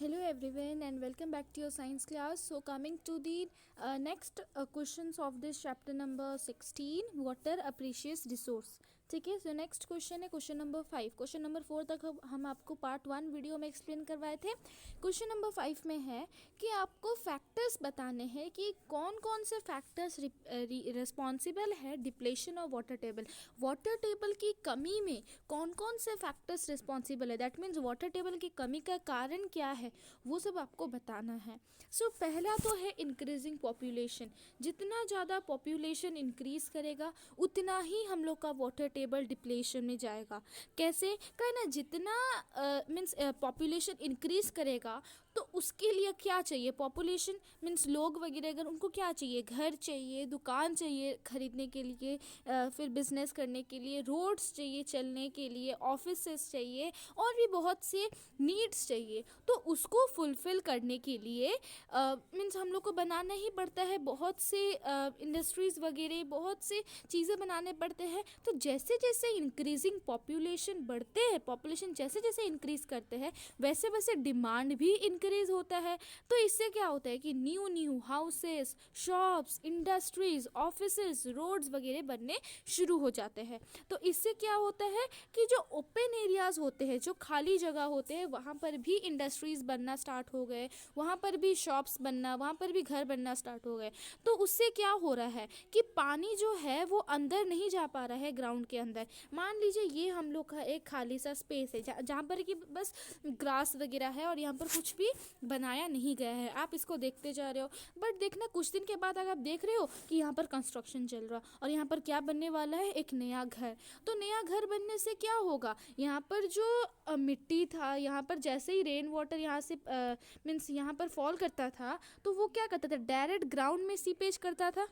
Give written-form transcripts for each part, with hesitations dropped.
Hello everyone and welcome back to your science class. So coming to the next questions of this chapter number 16, water a precious resource. ठीक है, so next question है question number 5. Question number 4 तक हम आपको part 1 video में explain करवाए थे. Question number 5 में है कि आपको फैक्टर्स बताने हैं कि कौन कौन से फैक्टर्स रिस्पॉन्सिबल है depletion of water table. Water table की कमी में कौन कौन से फैक्टर्स रिस्पॉन्सिबल है, दैट मीन्स वाटर टेबल की कमी का कारण क्या है, वो सब आपको बताना है. सो पहला तो है इंक्रीजिंग पॉपुलेशन. जितना ज़्यादा पॉपुलेशन इंक्रीज करेगा उतना ही हम लोग का वाटर टेबल डिप्लेशन में जाएगा. कैसे कहना, जितना मीन्स पॉपुलेशन इंक्रीज करेगा तो उसके लिए क्या चाहिए, पॉपुलेशन मीन्स लोग वगैरह, अगर उनको क्या चाहिए, घर चाहिए, दुकान चाहिए खरीदने के लिए, फिर बिजनेस करने के लिए, रोड्स चाहिए चलने के लिए, ऑफिसेस चाहिए और भी बहुत से नीड्स चाहिए. तो उसको फुलफ़िल करने के लिए मीन्स हम लोग को बनाना ही पड़ता है. बहुत से इंडस्ट्रीज़ वगैरह, बहुत से चीज़ें बनाने पड़ते हैं. तो जैसे जैसे इंक्रीजिंग पॉपुलेशन बढ़ते हैं, पॉपुलेशन जैसे जैसे इंक्रीज़ करते हैं वैसे वैसे डिमांड भी इंक्रीज़ होता है. तो इससे क्या होता है कि new new houses, shops, industries, offices, roads वगैरह बनने शुरू हो जाते हैं. तो इससे क्या होता है कि जो ओपन एरियाज़ होते हैं, जो खाली जगह होते हैं, वहाँ पर भी इंडस्ट्रीज़ बनना स्टार्ट हो गए, वहाँ पर भी शॉप्स बनना, वहाँ पर भी घर बनना स्टार्ट हो गए. तो उससे क्या हो रहा है कि पानी जो है वो अंदर नहीं जा पा रहा है ग्राउंड के अंदर. मान लीजिए ये हम लोग का एक खाली सा स्पेस है जहाँ पर कि बस ग्रास वगैरह है और यहाँ पर कुछ भी बनाया नहीं गया है. आप इसको देखते जा रहे हो, बट देखना कुछ दिन के बाद अगर आप देख रहे हो कि यहाँ पर कंस्ट्रक्शन चल रहा और यहाँ पर क्या बनने वाला है, एक नया घर. तो नया घर बनने से क्या होगा, यहाँ पर जो मिट्टी था, यहाँ पर जैसे ही रेन वाटर यहाँ से मीन्स यहाँ पर फॉल करता था तो वो क्या करता था, डायरेक्ट ग्राउंड में सीपेज करता था,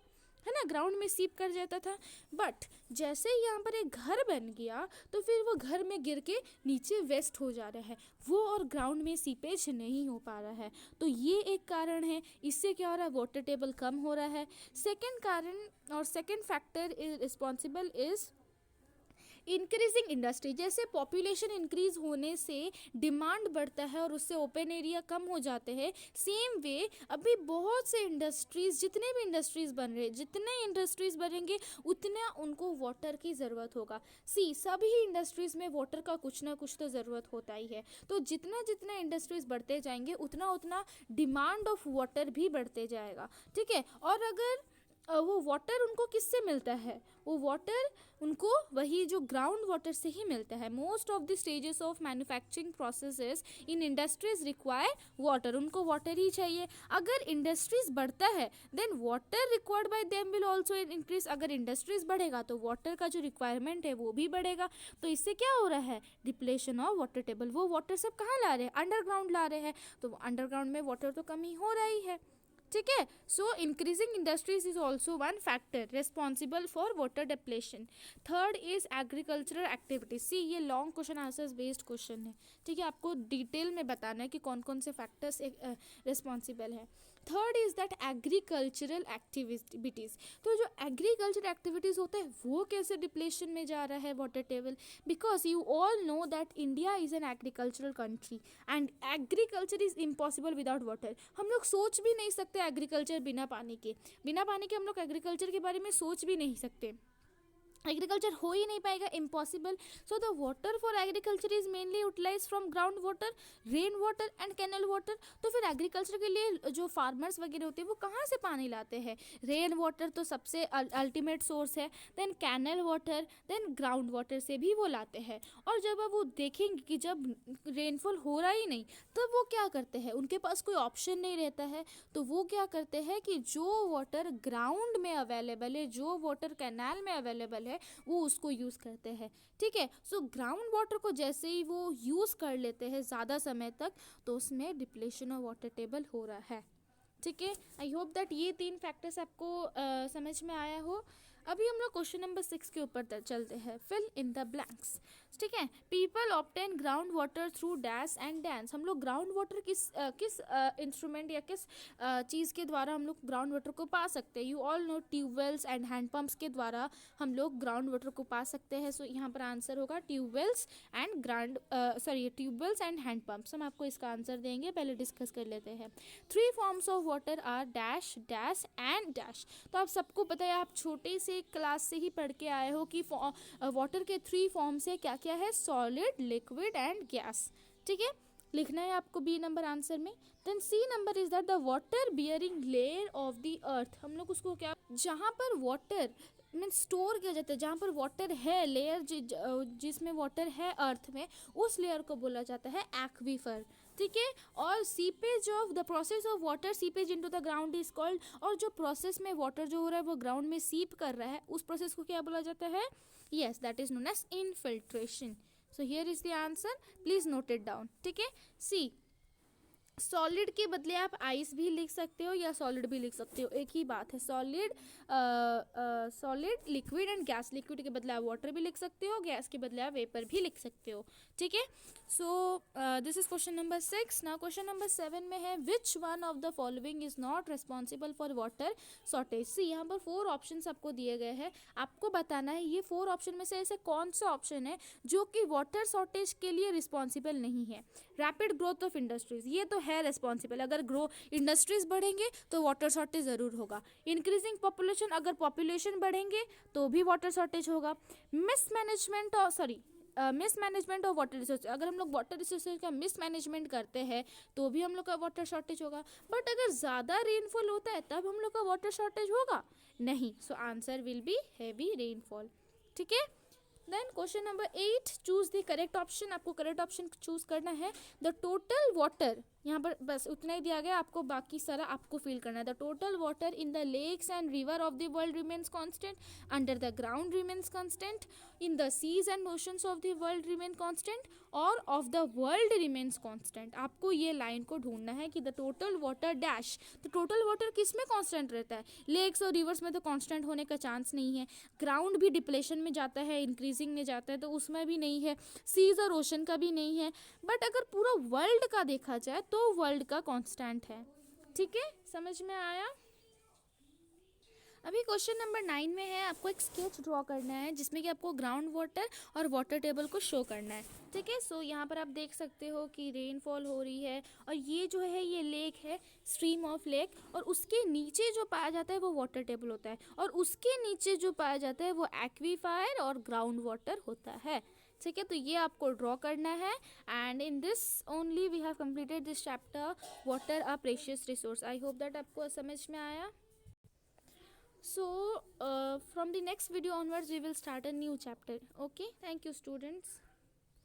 है ना, ग्राउंड में सीप कर जाता था. बट जैसे ही यहाँ पर एक घर बन गया तो फिर वो घर में गिर के नीचे वेस्ट हो जा रहा है वो, और ग्राउंड में सीपेज नहीं हो पा रहा है. तो ये एक कारण है. इससे क्या हो रहा है, वाटर टेबल कम हो रहा है. सेकेंड कारण और second factor is responsible is increasing industry. जैसे पॉपुलेशन इंक्रीज होने से डिमांड बढ़ता है और उससे ओपन एरिया कम हो जाते हैं. सेम वे अभी बहुत से इंडस्ट्रीज, जितने भी इंडस्ट्रीज बन रहे, जितने इंडस्ट्रीज बनेंगे उतना उनको वाटर की ज़रूरत होगा. सभी इंडस्ट्रीज में वाटर का कुछ ना कुछ तो ज़रूरत होता ही है. तो जितना जितना इंडस्ट्रीज बढ़ते जाएंगे उतना उतना डिमांड ऑफ वाटर भी बढ़ते जाएगा. ठीक है, और अगर वो वाटर उनको किससे मिलता है, वो वाटर उनको वही जो ग्राउंड वाटर से ही मिलता है. Most of the stages of manufacturing processes in industries require water. उनको वाटर ही चाहिए. अगर इंडस्ट्रीज बढ़ता है then water required by them will also increase. अगर इंडस्ट्रीज बढ़ेगा तो वाटर का जो रिक्वायरमेंट है वो भी बढ़ेगा. तो इससे क्या हो रहा है, डिप्लेशन ऑफ वाटर टेबल. वो वाटर सब कहाँ ला रहे हैं, अंडरग्राउंड ला रहे हैं. तो अंडरग्राउंड में वाटर तो कमी हो रही है. ठीक है, so increasing industries is also one factor responsible for water depletion. Third is agricultural activities. See ये long question answers based question है. ठीक है, आपको डिटेल में बताना है कि कौन कौन से फैक्टर्स रिस्पॉन्सिबल है. Third is that agricultural activities. तो जो एग्रीकल्चर एक्टिविटीज़ होता है वो कैसे डिप्लेशन में जा रहा है water table, because you all know that India is an agricultural country and agriculture is impossible without water. हम लोग सोच भी नहीं सकते एग्रीकल्चर बिना पानी के. बिना पानी के हम लोग एग्रीकल्चर के बारे में सोच भी नहीं सकते. एग्रीकल्चर हो ही नहीं पाएगा, impossible. So the water for agriculture is mainly utilise from ground water, rain water and canal water. तो फिर एग्रीकल्चर के लिए जो फार्मर्स वगैरह होते हैं वो कहाँ से पानी लाते हैं, रेन वाटर तो सबसे अल्टीमेट सोर्स है, then canal water, then ground water से भी वो लाते हैं. और जब अब वो देखेंगे कि जब रेनफॉल हो रहा ही नहीं तब वो क्या करते हैं, उनके पास कोई ऑप्शन नहीं रहता है. तो वो क्या करते हैं कि जो वाटर ग्राउंड में अवेलेबल है, जो वाटर कैनाल में अवेलेबल है, वो उसको यूज़ करते हैं. ठीक है, सो ग्राउंड वाटर को जैसे ही वो यूज़ कर लेते हैं ज़्यादा समय तक तो उसमें डिप्लेशन ऑफ वाटर टेबल हो रहा है. ठीक है, आई होप दैट ये 3 फैक्टर्स आपको समझ में आया हो. अभी हम लोग क्वेश्चन नंबर 6 के ऊपर चलते हैं, फिल इन द ब्लैंक्स. ठीक है। People obtain ground water through dash and dance. हम लोग ग्राउंड वाटर किस इंस्ट्रूमेंट या किस चीज़ के द्वारा हम लोग ग्राउंड वाटर को पा सकते हैं? You all know tubewells and handpumps के द्वारा हम लोग ग्राउंड वाटर को पा सकते हैं। सो यहाँ पर आंसर होगा ट्यूबवेल्स एंड ट्यूबवेल्स एंड हैंडपम्प्स। हम आपको इसका आंसर देंगे, पहले डिस्कस कर लेते हैं। 3 forms of water are dash, dash and dash. तो आप सबको पता है, आप छोटे से क्लास से ही पढ़ के आए हो कि वाटर के 3 फॉर्म्स है, क्या क्या है? Solid, liquid and gas. ठीक है, लिखना है आपको बी नंबर आंसर में। Then C number is that the water bearing layer of the earth. हम लोग उसको क्या, जहाँ पर वाटर मीन स्टोर किया जाता है, जहाँ पर वाटर है, लेयर जिसमें वाटर है अर्थ में, उस लेयर को बोला जाता है एक्वीफर। ठीक है, और seepage of the process of water seepage into the ground is called. और जो प्रोसेस में वाटर जो हो रहा है वो ग्राउंड में सीप कर रहा है, उस प्रोसेस को क्या बोला जाता है? Yes, that is known as infiltration. So here is the answer, please note it down. ठीक है, सी सॉलिड के बदले आप आइस भी लिख सकते हो या सॉलिड भी लिख सकते हो, एक ही बात है। Solid, liquid and gas. Liquid के बदले आप वाटर भी लिख सकते हो, गैस के बदले आप वेपर भी लिख सकते हो। ठीक है, so this is question number 6। Now question number 7 में है which one of the following is not responsible for water shortage. See यहाँ पर 4 ऑप्शंस आपको दिए गए हैं, आपको बताना है ये 4 ऑप्शन में से ऐसे कौन सा ऑप्शन है जो कि वाटर शॉर्टेज के लिए रिस्पॉन्सिबल नहीं है। रैपिड ग्रोथ ऑफ इंडस्ट्रीज, ये तो है रिस्पॉन्सिबल, अगर इंडस्ट्रीज बढ़ेंगे तो वाटर शॉर्टेज ज़रूर होगा। इंक्रीजिंग पॉपुलेशन, अगर पॉपुलेशन बढ़ेंगे तो भी वाटर शॉर्टेज होगा। मिसमैनेजमेंट ऑफ वाटर रिसोर्स, अगर हम लोग वाटर रिसोर्स का मिसमैनेजमेंट करते हैं तो भी हम लोग का वाटर शॉर्टेज होगा। बट अगर ज़्यादा रेनफॉल होता है तब हम लोग का वाटर शॉर्टेज होगा नहीं। So answer will be heavy rainfall. ठीक है, then question number 8, choose the correct option. आपको करेक्ट ऑप्शन चूज करना है। द टोटल वाटर, यहाँ पर बस उतना ही दिया गया, आपको बाकी सारा आपको फिल करना है। The total water in the lakes and river of the world remains constant, under the ground remains constant, in the seas and oceans of the world remain constant, और of the world remains constant. आपको ये line को ढूंढना है कि the total water dash. तो total water किस में कांस्टेंट रहता है? लेक्स और रिवर्स में तो कांस्टेंट होने का चांस नहीं है। ग्राउंड भी डिप्लेशन में जाता है, इंक्रीजिंग में जाता है, तो उसमें भी नहीं है। सीज और ओशन का भी नहीं है। बट अगर पूरा वर्ल्ड का देखा जाए तो वर्ल्ड का कांस्टेंट है। ठीक है, समझ में आया? अभी क्वेश्चन नंबर 9 में है, आपको एक स्केच ड्रॉ करना है जिसमें कि आपको ग्राउंड वाटर और वाटर टेबल को शो करना है। ठीक है, सो यहाँ पर आप देख सकते हो कि रेनफॉल हो रही है और ये जो है ये लेक है, स्ट्रीम ऑफ लेक, और उसके नीचे जो पाया जाता है वो वाटर टेबल होता है, और उसके नीचे जो पाया जाता है वो एक्वीफायर और ग्राउंड वाटर होता है। ठीक है, तो ये आपको ड्रॉ करना है। And in this only we have completed this chapter, water a precious resource. I hope that आपको समझ में आया। So from the next video onwards we will start a new chapter. Okay, thank you students.